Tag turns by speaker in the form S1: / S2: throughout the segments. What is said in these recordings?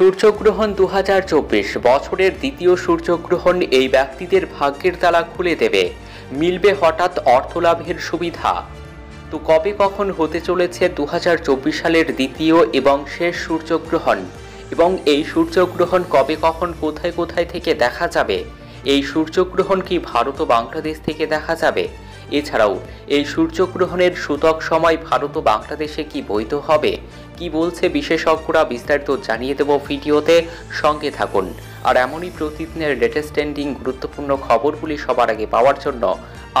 S1: সূর্যগ্রহণ ২০২৪ বছরের দ্বিতীয় সূর্যগ্রহণ এই ব্যক্তিদের ভাগ্যের তালা খুলে দেবে। মিলবে হঠাৎ অর্থলাভের সুবিধা। তো কবে কখন হতে চলেছে ২০২৪ সালের দ্বিতীয় এবং শেষ সূর্যগ্রহণ, এবং এই সূর্যগ্রহণ কবে কখন কোথায় কোথায় থেকে দেখা যাবে? এই সূর্যগ্রহণ কি ভারত ও বাংলাদেশ থেকে দেখা যাবে? এছাড়াও এই সূর্যগ্রহণের সূতক সময় ভারত ও বাংলাদেশে কি বৈধ হবে, কি বলছে বিশেষজ্ঞরা, বিস্তারিত জানিয়ে দেব ভিডিওতে। সঙ্গে থাকুন। আর এমনই প্রতিদিনের লেটেস্ট ট্রেন্ডিং গুরুত্বপূর্ণ খবরগুলি সবার আগে পাওয়ার জন্য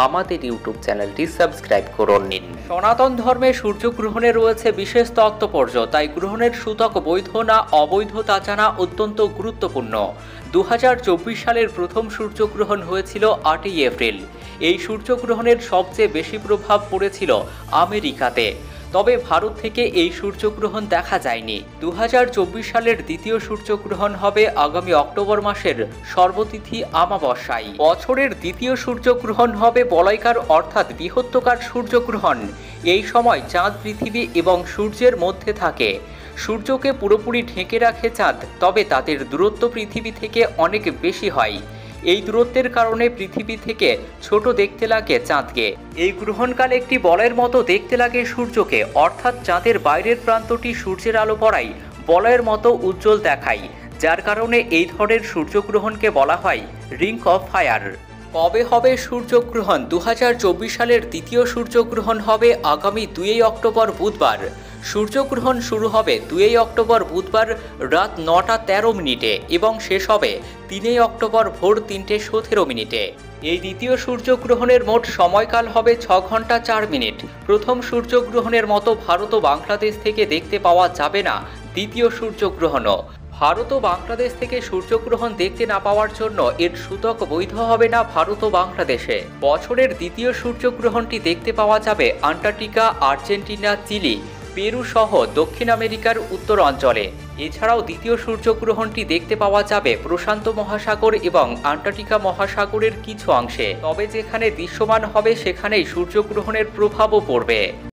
S1: আমাদের ইউটিউব চ্যানেলটি সাবস্ক্রাইব করুন। সনাতন ধর্মে সূর্যগ্রহণে রয়েছে বিশেষ তাৎপর্য, তাই গ্রহণের সূতক বৈধ না অবৈধ তা জানা অত্যন্ত গুরুত্বপূর্ণ। ২০২৪ সালের প্রথম সূর্যগ্রহণ হয়েছিল ৮ই এপ্রিল। এই সূর্যগ্রহণের সবচেয়ে বেশি প্রভাব পড়েছিল আমেরিকাতে, তবে ভারত থেকে এই সূর্যগ্রহণ দেখা যায়নি। ২০২৪ সালের দ্বিতীয় সূর্যগ্রহণ হবে আগামী অক্টোবর মাসের সর্বতিথি আমাবস্যায়। বছরের দ্বিতীয় সূর্যগ্রহণ হবে বলয়াকার অর্থাৎ বৃহত্তকার সূর্যগ্রহণ। এই সময় চাঁদ পৃথিবী এবং সূর্যের মধ্যে থাকে। সূর্যকে পুরোপুরি ঢেকে রাখে চাঁদ, তবে তাদের দূরত্ব পৃথিবী থেকে অনেক বেশি হয়। এই দূরত্বের কারণে পৃথিবী থেকে ছোট দেখতে লাগে চাঁদকে। এই গ্রহণকালে একটি বলয়ের মতো দেখতে লাগে সূর্যকে, অর্থাৎ চাঁদের বাইরের প্রান্তটি সূর্যের আলো পড়ায় বলয়ের মতো উজ্জ্বল দেখায়, যার কারণে এই ধরনের সূর্যগ্রহণকে বলা হয় রিং অফ ফায়ার। কবে হবে সূর্যগ্রহণ? ২০২৪ সালের দ্বিতীয় সূর্যগ্রহণ হবে আগামী ২ অক্টোবর বুধবার। সূর্যগ্রহণ শুরু হবে ২ অক্টোবর বুধবার রাত ৯টা ১৩ মিনিটে এবং শেষ হবে ৩ অক্টোবর ভোর ৩টে ১৭ মিনিটে। এই দ্বিতীয় সূর্যগ্রহণের মোট সময়কাল হবে ৬ ঘন্টা ৪ মিনিট। প্রথম সূর্যগ্রহণের মতো ভারত ও বাংলাদেশ থেকে দেখতে পাওয়া যাবে না দ্বিতীয় সূর্যগ্রহণও। ভারত ও বাংলাদেশ থেকে সূর্যগ্রহণ দেখতে না পাওয়ার জন্য এর সূতক বৈধ হবে না ভারত ও বাংলাদেশে। বছরের দ্বিতীয় সূর্যগ্রহণটি দেখতে পাওয়া যাবে আন্টার্কটিকা, আর্জেন্টিনা, চিলি, পেরু সহ দক্ষিণ আমেরিকার উত্তর অঞ্চলে। এছাড়াও দ্বিতীয় সূর্যগ্রহণটি দেখতে পাওয়া যাবে প্রশান্ত মহাসাগর এবং আন্টার্কটিকা মহাসাগরের কিছু অংশে, তবে যেখানে দৃশ্যমান হবে সেখানেই সূর্যগ্রহণের প্রভাবও পড়বে।